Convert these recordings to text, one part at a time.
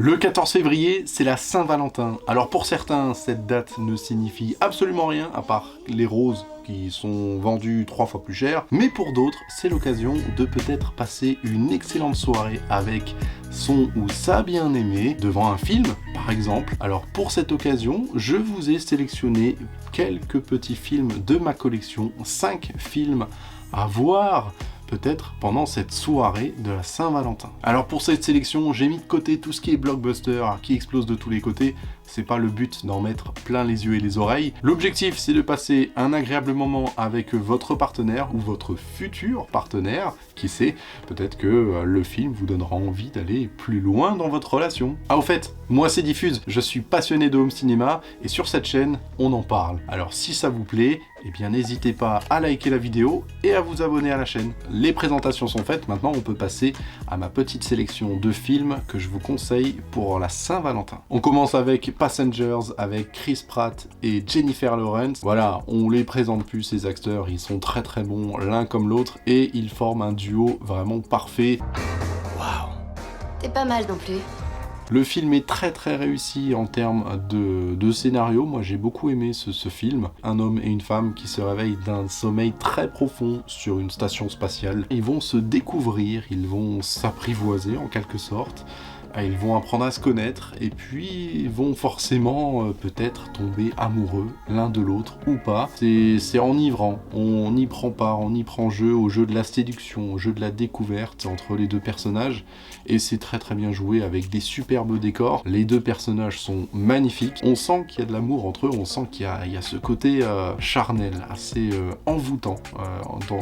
Le 14 février, c'est la Saint-Valentin. Alors pour certains, cette date ne signifie absolument rien, à part les roses qui sont vendues 3 fois plus cher. Mais pour d'autres, c'est l'occasion de peut-être passer une excellente soirée avec son ou sa bien-aimée devant un film, par exemple. Alors pour cette occasion, je vous ai sélectionné quelques petits films de ma collection, 5 films à voir peut-être pendant cette soirée de la Saint-Valentin. Alors pour cette sélection, j'ai mis de côté tout ce qui est blockbuster, qui explose de tous les côtés. C'est pas le but d'en mettre plein les yeux et les oreilles. L'objectif, c'est de passer un agréable moment avec votre partenaire ou votre futur partenaire. Qui sait, peut-être que le film vous donnera envie d'aller plus loin dans votre relation. Ah au fait, moi c'est Diffuse, je suis passionné de home cinéma et sur cette chaîne, on en parle. Alors si ça vous plaît, eh bien n'hésitez pas à liker la vidéo et à vous abonner à la chaîne. Les présentations sont faites, maintenant on peut passer à ma petite sélection de films que je vous conseille pour la Saint-Valentin. On commence avec Passengers avec Chris Pratt et Jennifer Lawrence. Voilà, on les présente plus ces acteurs, ils sont très très bons l'un comme l'autre et ils forment un duo vraiment parfait. Waouh, t'es pas mal non plus. Le film est très très réussi en termes de scénario. Moi j'ai beaucoup aimé ce film. Un homme et une femme qui se réveillent d'un sommeil très profond sur une station spatiale. Ils vont se découvrir, ils vont s'apprivoiser en quelque sorte. Ils vont apprendre à se connaître et puis ils vont forcément peut-être tomber amoureux l'un de l'autre ou pas. C'est enivrant, on y prend part, on y prend jeu au jeu de la séduction, au jeu de la découverte entre les deux personnages et c'est très très bien joué avec des superbes décors. Les deux personnages sont magnifiques, on sent qu'il y a de l'amour entre eux, on sent qu'il y a ce côté charnel, assez envoûtant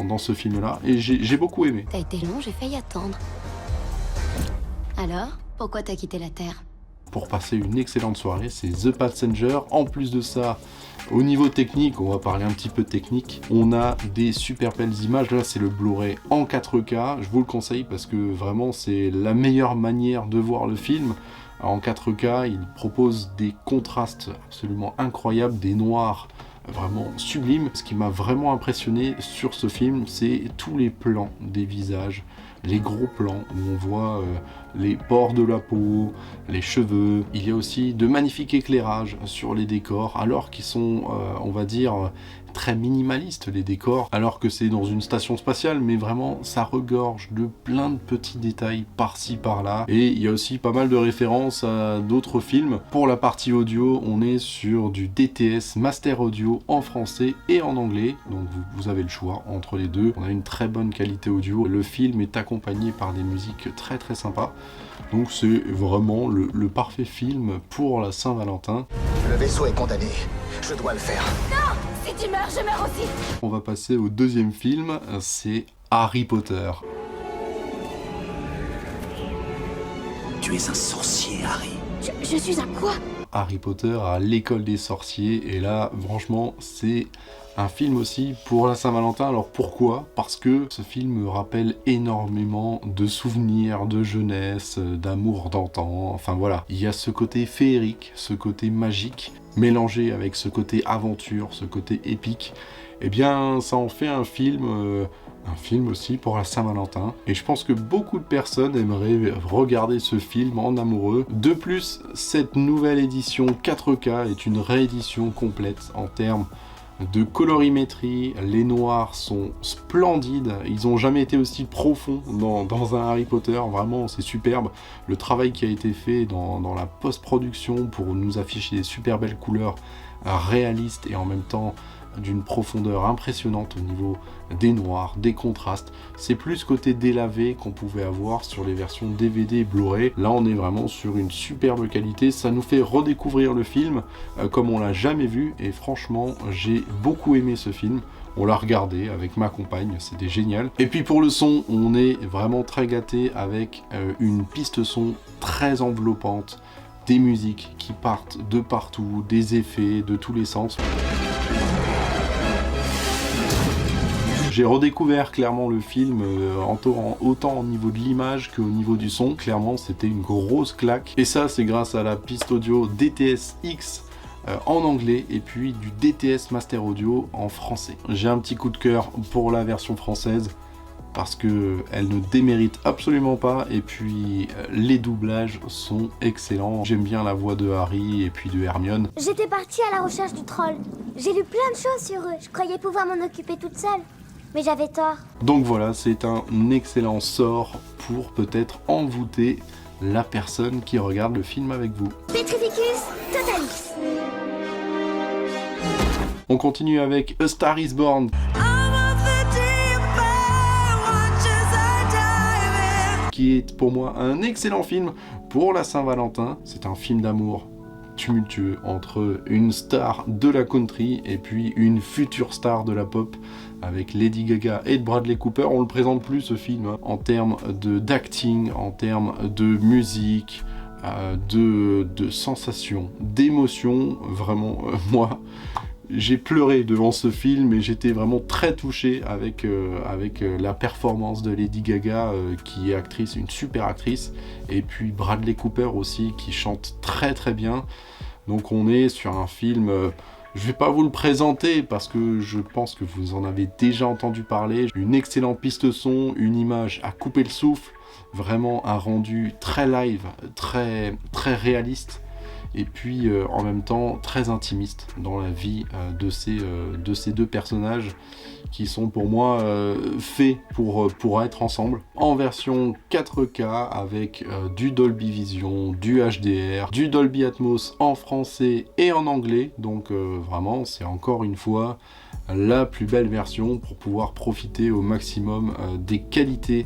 dans ce film-là et j'ai beaucoup aimé. T'as été long, j'ai failli attendre. Alors ? Pourquoi t'as quitté la Terre? Pour passer une excellente soirée, c'est The Passenger. En plus de ça, au niveau technique, on va parler un petit peu technique, on a des super belles images. Là, c'est le Blu-ray en 4K. Je vous le conseille parce que vraiment, c'est la meilleure manière de voir le film. En 4K, il propose des contrastes absolument incroyables, des noirs vraiment sublimes. Ce qui m'a vraiment impressionné sur ce film, c'est tous les plans des visages, les gros plans où on voit les pores de la peau, les cheveux. Il y a aussi de magnifiques éclairages sur les décors, alors qu'ils sont, on va dire, très minimalistes les décors, alors que c'est dans une station spatiale, mais vraiment ça regorge de plein de petits détails par-ci par-là. Et il y a aussi pas mal de références à d'autres films. Pour la partie audio, on est sur du DTS Master Audio en français et en anglais, donc vous avez le choix entre les deux. On a une très bonne qualité audio. Le film est accompagné par des musiques très très sympas. Donc c'est vraiment le parfait film pour la Saint-Valentin. Le vaisseau est condamné, je dois le faire. Non! Si tu meurs, je meurs aussi! On va passer au deuxième film, c'est Harry Potter. Tu es un sorcier, Harry. Je suis un quoi? Harry Potter à l'école des sorciers, et là, franchement, c'est un film aussi pour la Saint-Valentin. Alors pourquoi? Parce que ce film me rappelle énormément de souvenirs de jeunesse, d'amour d'antan, enfin voilà. Il y a ce côté féerique, ce côté magique, mélangé avec ce côté aventure, ce côté épique. Eh bien, ça en fait un film aussi pour la Saint-Valentin. Et je pense que beaucoup de personnes aimeraient regarder ce film en amoureux. De plus, cette nouvelle édition 4K est une réédition complète en termes de colorimétrie. Les noirs sont splendides, ils n'ont jamais été aussi profonds dans un Harry Potter, vraiment c'est superbe. Le travail qui a été fait dans la post-production pour nous afficher des super belles couleurs réalistes et en même temps d'une profondeur impressionnante au niveau des noirs, des contrastes. C'est plus côté délavé qu'on pouvait avoir sur les versions DVD et Blu-ray. Là on est vraiment sur une superbe qualité, ça nous fait redécouvrir le film comme on l'a jamais vu et franchement j'ai beaucoup aimé ce film. On l'a regardé avec ma compagne, c'était génial. Et puis pour le son, on est vraiment très gâté avec une piste son très enveloppante, des musiques qui partent de partout, des effets de tous les sens. J'ai redécouvert clairement le film autant au niveau de l'image qu'au niveau du son. Clairement, c'était une grosse claque. Et ça, c'est grâce à la piste audio DTS-X en anglais et puis du DTS Master Audio en français. J'ai un petit coup de cœur pour la version française parce que elle ne démérite absolument pas, et puis les doublages sont excellents. J'aime bien la voix de Harry et puis de Hermione. J'étais partie à la recherche du troll. J'ai lu plein de choses sur eux. Je croyais pouvoir m'en occuper toute seule. Mais j'avais tort. Donc voilà, c'est un excellent sort pour peut-être envoûter la personne qui regarde le film avec vous. Petrificus totalis. On continue avec A Star is Born, qui est pour moi un excellent film pour la Saint-Valentin. C'est un film d'amour tumultueux entre une star de la country et puis une future star de la pop avec Lady Gaga et Bradley Cooper. On le présente plus ce film hein, en termes d'acting, en termes de musique, de sensations, d'émotions. Vraiment, moi, j'ai pleuré devant ce film et j'étais vraiment très touché avec la performance de Lady Gaga, qui est actrice, une super actrice, et puis Bradley Cooper aussi, qui chante très très bien. Donc on est sur un film, je vais pas vous le présenter parce que je pense que vous en avez déjà entendu parler. Une excellente piste son, une image à couper le souffle, vraiment un rendu très live, très réaliste. Et puis en même temps très intimiste dans la vie de ces deux personnages qui sont pour moi faits pour être ensemble. En version 4K avec du Dolby Vision, du HDR, du Dolby Atmos en français et en anglais. Donc vraiment c'est encore une fois la plus belle version pour pouvoir profiter au maximum des qualités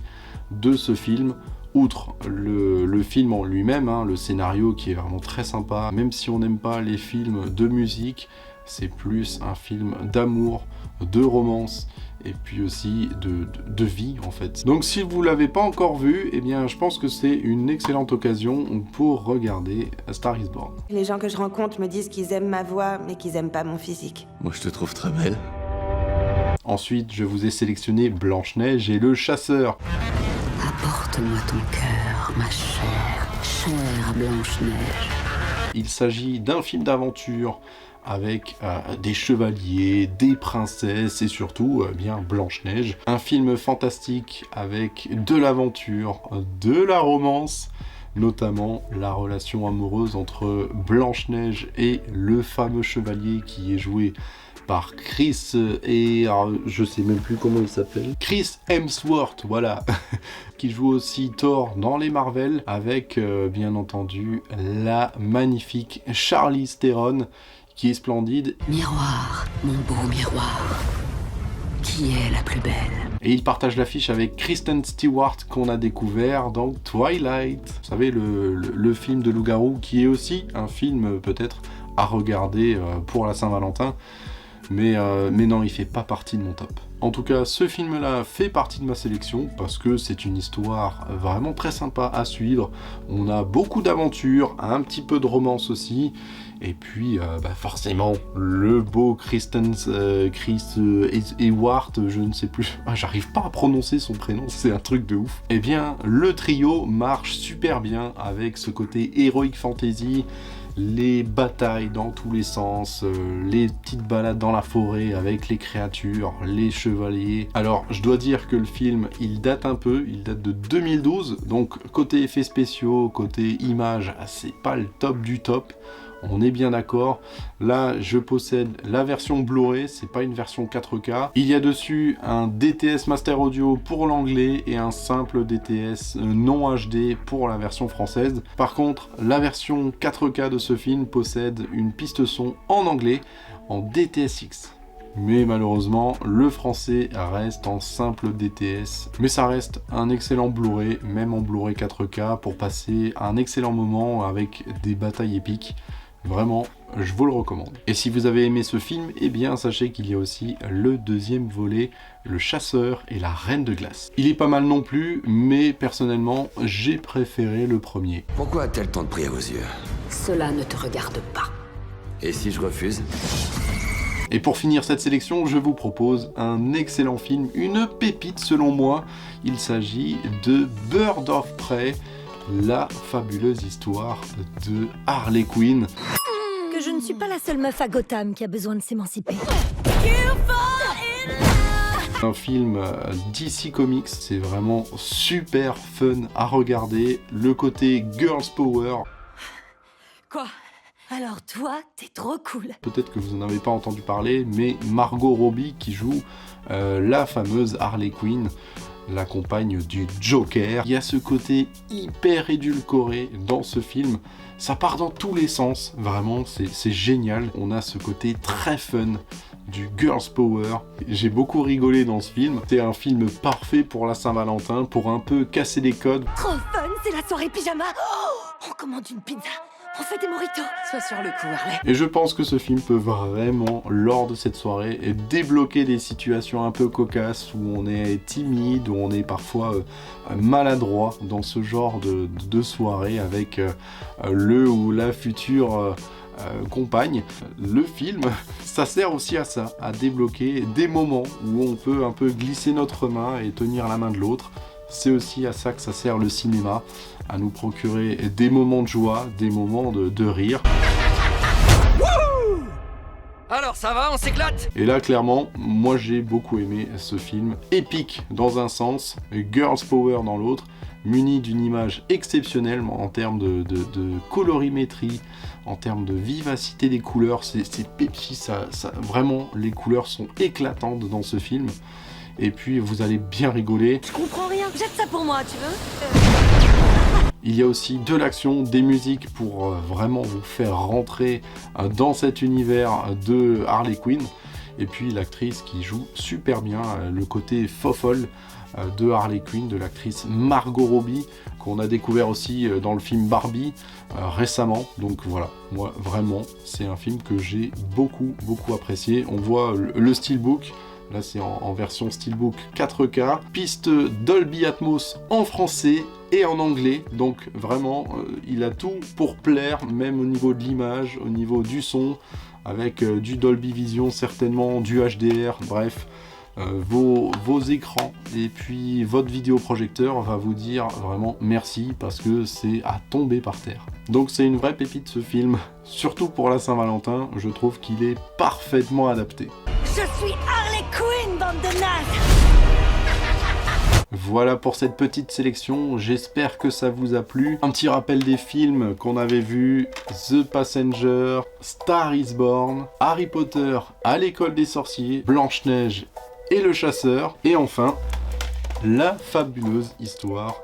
de ce film. Outre le film en lui-même, hein, le scénario qui est vraiment très sympa, même si on n'aime pas les films de musique, c'est plus un film d'amour, de romance, et puis aussi de vie en fait. Donc si vous l'avez pas encore vu, eh bien je pense que c'est une excellente occasion pour regarder A Star is Born. Les gens que je rencontre me disent qu'ils aiment ma voix, mais qu'ils aiment pas mon physique. Moi, je te trouve très belle. Ensuite, je vous ai sélectionné Blanche-Neige et le Chasseur. Apporte-moi ton cœur, ma chère Blanche-Neige. Il s'agit d'un film d'aventure avec des chevaliers, des princesses et surtout bien Blanche-Neige. Un film fantastique avec de l'aventure, de la romance, notamment la relation amoureuse entre Blanche-Neige et le fameux chevalier qui est joué par Chris et je sais même plus comment il s'appelle. Chris Hemsworth, voilà, qui joue aussi Thor dans les Marvel avec bien entendu la magnifique Charlize Theron qui est splendide. Miroir, mon beau miroir, qui est la plus belle? Et il partage l'affiche avec Kristen Stewart qu'on a découvert dans Twilight. Vous savez, le film de loup-garou qui est aussi un film peut-être à regarder pour la Saint-Valentin. Mais non, il fait pas partie de mon top. En tout cas, ce film-là fait partie de ma sélection parce que c'est une histoire vraiment très sympa à suivre. On a beaucoup d'aventures, un petit peu de romance aussi. Et puis, forcément, le beau Chris Ewart, je ne sais plus, j'arrive pas à prononcer son prénom, c'est un truc de ouf. Eh bien, le trio marche super bien avec ce côté heroic fantasy, les batailles dans tous les sens, les petites balades dans la forêt avec les créatures, les chevaliers. Alors, je dois dire que le film, il date un peu, il date de 2012, donc côté effets spéciaux, côté images, c'est pas le top du top. On est bien d'accord. Là, je possède la version Blu-ray, c'est pas une version 4K. Il y a dessus un DTS Master Audio pour l'anglais et un simple DTS non HD pour la version française. Par contre, la version 4K de ce film possède une piste son en anglais en DTS:X. Mais malheureusement, le français reste en simple DTS. Mais ça reste un excellent Blu-ray, même en Blu-ray 4K, pour passer un excellent moment avec des batailles épiques. Vraiment, je vous le recommande. Et si vous avez aimé ce film, eh bien sachez qu'il y a aussi le deuxième volet, Le Chasseur et la Reine de Glace. Il est pas mal non plus, mais personnellement, j'ai préféré le premier. Pourquoi a-t-elle tant de prix à vos yeux? Cela ne te regarde pas. Et si je refuse? Et pour finir cette sélection, je vous propose un excellent film, une pépite selon moi. Il s'agit de Bird of Prey, la fabuleuse histoire de Harley Quinn. Que je ne suis pas la seule meuf à Gotham qui a besoin de s'émanciper. Un film DC Comics, c'est vraiment super fun à regarder. Le côté Girls Power. Quoi? Alors toi, t'es trop cool. Peut-être que vous n'en avez pas entendu parler, mais Margot Robbie qui joue la fameuse Harley Quinn, la compagne du Joker. Il y a ce côté hyper édulcoré dans ce film. Ça part dans tous les sens, vraiment, c'est génial. On a ce côté très fun du Girls Power. J'ai beaucoup rigolé dans ce film. C'est un film parfait pour la Saint-Valentin, pour un peu casser les codes. Trop fun, c'est la soirée pyjama. Oh, on commande une pizza. On fait des mojitos. Sois sur le coup, Harley. Et je pense que ce film peut vraiment, lors de cette soirée, débloquer des situations un peu cocasses où on est timide, où on est parfois maladroit dans ce genre de soirée avec le ou la future compagne. Le film, ça sert aussi à ça, à débloquer des moments où on peut un peu glisser notre main et tenir la main de l'autre. C'est aussi à ça que ça sert le cinéma, à nous procurer des moments de joie, des moments de rire. Alors ça va, on s'éclate? Et là, clairement, moi j'ai beaucoup aimé ce film. Épique dans un sens, Girls Power dans l'autre, muni d'une image exceptionnelle en termes de colorimétrie, en termes de vivacité des couleurs. C'est Pepsi, vraiment, les couleurs sont éclatantes dans ce film. Et puis vous allez bien rigoler. Je comprends rien. Jette ça pour moi, tu veux? Il y a aussi de l'action, des musiques pour vraiment vous faire rentrer dans cet univers de Harley Quinn. Et puis l'actrice qui joue super bien le côté fofolle de Harley Quinn, de l'actrice Margot Robbie, qu'on a découvert aussi dans le film Barbie récemment. Donc voilà, moi vraiment, c'est un film que j'ai beaucoup apprécié. On voit le steelbook. Là, c'est en version Steelbook 4K. Piste Dolby Atmos en français et en anglais. Donc, vraiment, il a tout pour plaire, même au niveau de l'image, au niveau du son, avec du Dolby Vision, certainement du HDR, bref. Vos écrans et puis votre vidéoprojecteur va vous dire vraiment merci parce que c'est à tomber par terre. Donc c'est une vraie pépite ce film, surtout pour la Saint-Valentin, je trouve qu'il est parfaitement adapté. Je suis Harley Quinn, bande de nazes! Voilà pour cette petite sélection, j'espère que ça vous a plu. Un petit rappel des films qu'on avait vus: The Passenger, Star is Born, Harry Potter à l'école des sorciers, Blanche-Neige et le chasseur, et enfin la fabuleuse histoire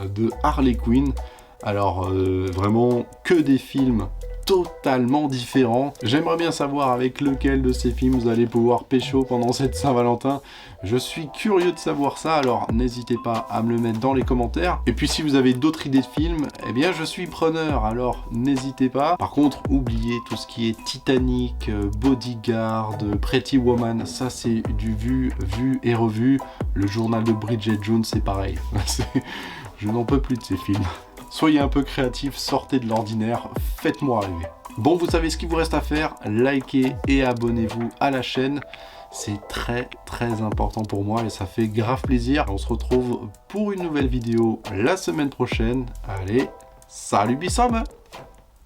de Harley Quinn. Alors vraiment que des films totalement différents. J'aimerais bien savoir avec lequel de ces films vous allez pouvoir pécho pendant cette Saint-Valentin. Je suis curieux de savoir ça, alors n'hésitez pas à me le mettre dans les commentaires. Et puis si vous avez d'autres idées de films, eh bien je suis preneur, alors n'hésitez pas. Par contre, oubliez tout ce qui est Titanic, Bodyguard, Pretty Woman, ça c'est du vu et revu. Le journal de Bridget Jones, c'est pareil. Je n'en peux plus de ces films. Soyez un peu créatifs, sortez de l'ordinaire, faites-moi rêver. Bon, vous savez ce qu'il vous reste à faire, likez et abonnez-vous à la chaîne. C'est très important pour moi et ça fait grave plaisir. On se retrouve pour une nouvelle vidéo la semaine prochaine. Allez, salut Bissom!